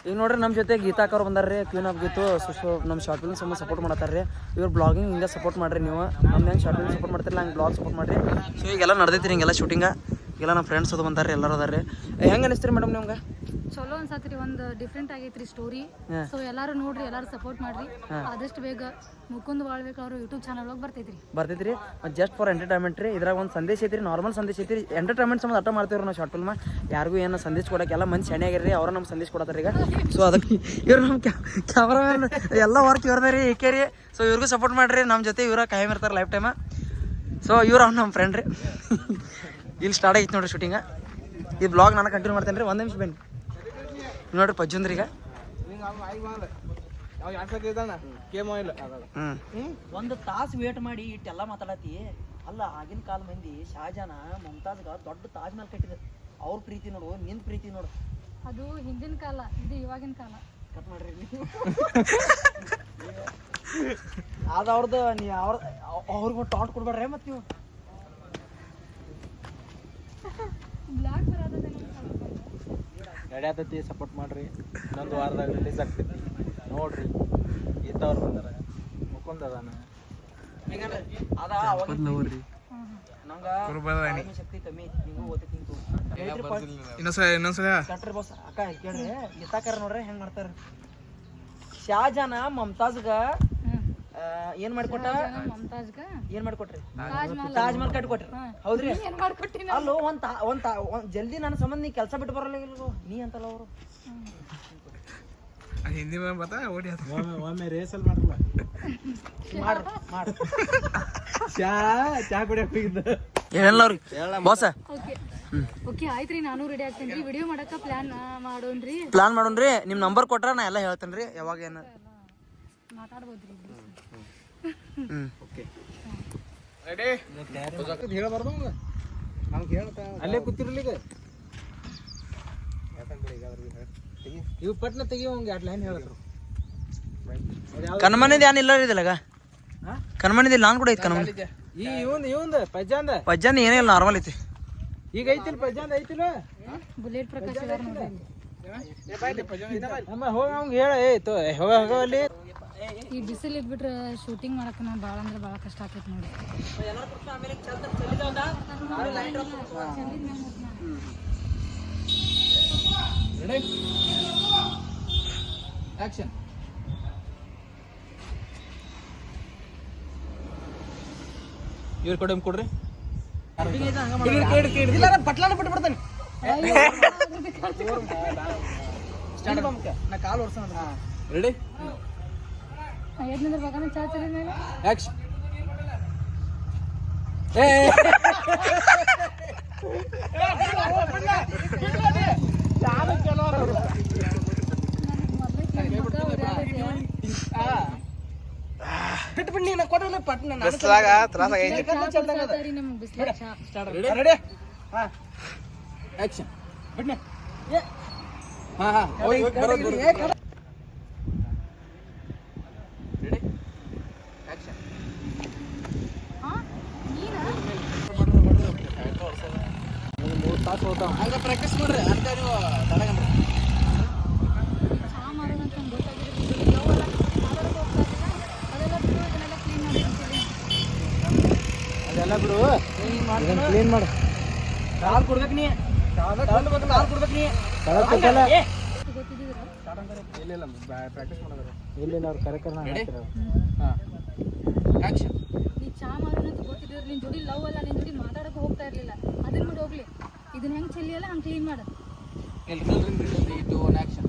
ಈಗ ನೋಡ್ರಿ ನಮ್ಮ ಜೊತೆ ಗೀತಾಕವ್ರು ಬಂದಾರ್ರಿ, ಕ್ವೀನ್ ಆಫ್ ಗೀತು. ನಮ್ಮ ಶಾರ್ಟ್ ಫಿಲ್ಮ್ ಸಂಬಂಧ ಸಪೋರ್ಟ್ ಮಾಡತ್ತಾರ್ರಿ. ಇವ್ರು ಬ್ಲಾಗಿಂಗ್ ಹಿಂಗೆ ಸಪೋರ್ಟ್ ಮಾಡಿರಿ ನೀವು. ನಮ್ಮ ಹೆಂಗೆ ಶಾರ್ಟ್ ಫಿಲ್ಮ್ ಸಪೋರ್ಟ್ ಮಾಡ್ತಿರಲ್ಲ ಹಂಗೆ ಬ್ಲಾಗ್ ಸಪೋರ್ಟ್ ಮಾಡಿರಿ. ಸೊ ಈಗೆಲ್ಲ ನಡೆದೈತಿ ಹಿಂಗೆಲ್ಲ ಶೂಟಿಂಗ. ಎಲ್ಲ ನಮ್ಮ ಫ್ರೆಂಡ್ಸ್ ಅದು ಬಂದಾರೆ, ಎಲ್ಲರೂ ಅದಾರೆ. ಹೆಂಗೆ ಅನಿಸ್ತೀರಿ ಮೇಡಮ್ ನಿಮ್ಗೆ? ಚಲೋ ಅನ್ಸತ್ರಿ, ಒಂದು ಡಿಫ್ರೆಂಟ್ ಆಗೈತ್ರಿ ಸ್ಟೋರಿ. ಸೊ ಎಲ್ಲಾರು ನೋಡ್ರಿ, ಎಲ್ಲಾರು ಸಪೋರ್ಟ್ ಮಾಡ್ರಿ. ಆದಷ್ಟು ಬೇಗ ಮುಕುಂದ್ ವಾಳ್ಬೇಕು ಅವ್ರ ಯೂಟ್ಯೂಬ್ ಚಾನಲ್ ಒಳಗೆ ಬರ್ತೈತ್ರಿ. ಜಸ್ಟ್ ಫಾರ್ ಎಂಟರ್ಟೈನ್ಮೆಂಟ್ ರೀ. ಇದ್ರಾಗ ಒಂದು ಸಂದೇಶ ಐತ್ರಿ, ನಾರ್ಮಲ್ ಸಂದೇಶ ಐತ್ರಿ. ಎಂಟರ್ಟೈನ್ಮೆಂಟ್ ಸಂಬಂಧ ಅರ್ಥ ಮಾಡ್ತೀವಿ ನಾವು ಶಾರ್ಟ್ ಫಿಲ್ಮ್. ಯಾರಿಗೂ ಏನು ಸಂದೇಶ ಕೊಡೋಕೆ ಎಲ್ಲ ಮಂದಿ ಸೆಣೆ ಆಗಿರಿ, ಅವ್ರ ನಮ್ಗೆ ಸಂದೇಶ ಕೊಡತ್ತಾರೆ ಈಗ. ಸೊ ಅದಕ್ಕೆ ಇವ್ರು ನಮ್ಮ ಕ್ಯಾಮ್ರಾಮನ್ ಎಲ್ಲ ವರ್ಕ್ ಇವ್ರದೇ ರೀ, ಏಕೆ ರೀ. ಸೊ ಇವ್ರಿಗೂ ಸಪೋರ್ಟ್ ಮಾಡಿರಿ, ನಮ್ಮ ಜೊತೆ ಇವ್ರ ಕಾಯಂ ಇರ್ತಾರೆ ಲೈಫ್ ಟೈಮ. ಸೊ ಇವ್ರು ಅವ್ನು ನಮ್ಮ ಫ್ರೆಂಡ್ ರೀ. ಇಲ್ಲಿ ಸ್ಟಾರ್ಟ್ ಆಗಿತ್ತು ನೋಡ್ರಿ ಶೂಟಿಂಗ. ಈ ಬ್ಲಾಗ್ ನಾನು ಕಂಟಿನ್ಯೂ ಮಾಡ್ತೇನೆ ರೀ. ಒಂದು ನಿಮಿಷ ಬನ್ನಿ ನೋಡ್ರಿ ಪಜ್ಜುಂದ್ರಿ. ಈಗ ಒಂದು ತಾಸು ವೇಟ್ ಮಾಡಿ ಇಟ್ಟೆಲ್ಲ ಮಾತಾಡತಿ ಅಲ್ಲ. ಆಗಿನ ಕಾಲ ಮಂದಿ ಶಹಜಾನ ಮುಮ್ತಾಜ್ಗ ದೊಡ್ಡ ತಾಜ್ ಮಹಲ್ ಕಟ್ಟಿದ್ರು. ಅವ್ರ ಪ್ರೀತಿ ನೋಡು, ನಿಂದ ಪ್ರೀತಿ ನೋಡು. ಅದು ಹಿಂದಿನ ಕಾಲ, ಇದು ಇವಾಗಿನ ಕಾಲ. ಕಟ್ ಮಾಡ್ರಿ ಅದು ಅವ್ರದ್ದು. ನೀವು ಅವ್ರಿಗೆ ಟಾಟ್ ಕೊಡ್ಬೇಡ್ರಿ ಮತ್ತೆ ನೀವು. ನಡೆಯತೈತಿ, ಸಪೋರ್ಟ್ ಮಾಡ್ರಿ. ಇನ್ನೊಂದು ವಾರದಾಗ ರಿಲೀಸ್ ಆಗ್ತೈತಿ, ನೋಡ್ರಿ. ಇಂಥವ್ರು ಬಂದಾರ, ಮುಕುಂದ್ ಅದಾನ. ಶಕ್ತಿ ಕಮ್ಮಿ ನಿಂಗೂ ಓದ್ತೀನಿ. ಬಾಸ್ ಅಕ್ಕ ಕೇಳ್ರಿ, ಗೀತಾಕರ ನೋಡ್ರಿ ಹೆಂಗ್ ಮಾಡ್ತಾರ. ಶಹಜಾನ ಮಮತಾಜ್ಗ ಏನ್ ಮಾಡ್ಕೊಟ್ಟ? ಏನ್ ಮಾಡ್ಕೊಟ್ರಿ? ತಾಜ್ ಮಹಲ್ ಕಟ್ಕೊಟ್ರಿ. ಹೌದ್ರಿ. ಅಲ್ಲೋ ಒಂದ್ ಜಲ್ದಿ ನನ್ನ ಸಂಬಂಧ ನೀ ಕೆಲಸ ಬಿಟ್ಟು ಬರಲ್ಲ ನೀ ಅಂತಲ್ಲ ಅವರು. ಹಿಂದಿ ಒಮ್ಮೆ ರೇಸಲ್ ಮಾಡಲ್ಲ ಮಾಡ್ರಿ. ಚಾ ಕುಡಿಯಕ್ ಹೋಗಿದ್ದ ಹೇಳಲ್ಲ ಅವ್ರಿಗೆ ಬಾಸ. ಓಕೆ ಆಯ್ತ್ರಿ, ನಾನು ರೆಡಿ ಆಗ್ತೇನ್ರಿ. ವಿಡಿಯೋ ಮಾಡಕ ಪ್ಲಾನ್ ಮಾಡೋಣ್ರಿ. ನಿಮ್ ನಂಬರ್ ಕೊಟ್ರ ನಾ ಎಲ್ಲ ಹೇಳ್ತೇನ್ರಿ ಯಾವಾಗ ಏನ ಮಾತಾಡ್ಬೋದ್ರಿ. ಹೇಳಬಾರ್ದು ಅಲ್ಲೇ ಕೂತಿರ್ಲಿ. ಇವ್ ಪಟ್ನ ತೆಗಿಯೋಂಗೆ 2 ಲೈನ್ ಹೇಳಿದ್ರು. ಕನ್ಮನಿದ್ ಏನ್ ಇಲ್ಲ ರೀ ಇದೆಲ್ಲ. ಕನ್ಮನಿದ್ ನಾನ್ ಕೂಡ ಐತಿ. ಕನ್ಮನಿ ಇವಂದ ಪಜ್ಜಾನ ಏನಿಲ್ಲ, ನಾರ್ಮಲ್ ಐತಿ. ಈಗ ಐತಿಲ್ ಪಜ್ಜಾಂದ ಐತಿಲ್ಲ. ಬುಲೆಟ್ ಪ್ರಕಾಶ್ ಹೋಗ ಅವ್ಗೆ ಹೇಳ ಹೋಗ ಅಲ್ಲಿ. ಈ ಬಿಸಿಲು ಇದ್ಬಿಟ್ರೆ ಶೂಟಿಂಗ್ ಮಾಡಕ್ ಭಾಳ ಅಂದ್ರೆ ಭಾಳ ಕಷ್ಟ ಆಕೈತಿ ನೋಡಿ. ಆಕ್ಷನ್. ಇವ್ರ ಕಡೆ ಕೊಡ್ರಿ. ಪಟ್ಲಾನ ಬಿಟ್ಟು ಬಿಡ್ತಾನೆ. ನಾ ಕಾಲು ವರ್ಷ ರೆಡಿ. ಚಾ ಚಲಿ ಆಕ್ಷನ್. ಬಿಟ್ಬಿಡಿ ನಾ ಕೊಡಲ್ಲ ಪಟ್ನ. ರೆಡಿ. ಆಕ್ಷನ್. ಬಿಡ್ನೆ. ಪ್ರಾಕ್ಟೀಸ್ ಮಾಡ್ರಿ. ಅದೆಲ್ಲ ಬಿಡು, ಕ್ಲೀನ್ ಮಾಡು. ಕಾಲ್ ಕೊಡ್ಬೇಕು ನೀ. ಇಲ್ಲ ಪ್ರಾಕ್ಟೀಸ್ ಮಾಡೋದ್ರ ಇಲ್ಲ ಅವ್ರು ಕರೆಕ್ಟ್ ಆಕ್ಷನ್. ನೀ ಚಾ ಮಾಡೋದಂತ ಗೊತ್ತಿದ್ರೆ ನಿನ್ ಜೋಡಿ ಲವ್ ಅಲ್ಲ, ನಿನ್ ಜೋಡಿ ಮಾತಾಡಕ್ಕೆ ಹೋಗ್ತಾ ಇರ್ಲಿಲ್ಲ. ಅದನ್ನ ಬಿಟ್ಟು ಹೋಗ್ಲಿ. ಇದನ್ನ ಹೆಂಗ್ ಚೆಲ್ಲಿ ಅಲ್ಲ ಹಂಗೆ ಕ್ಲೀನ್ ಮಾಡು. ಆಕ್ಷನ್.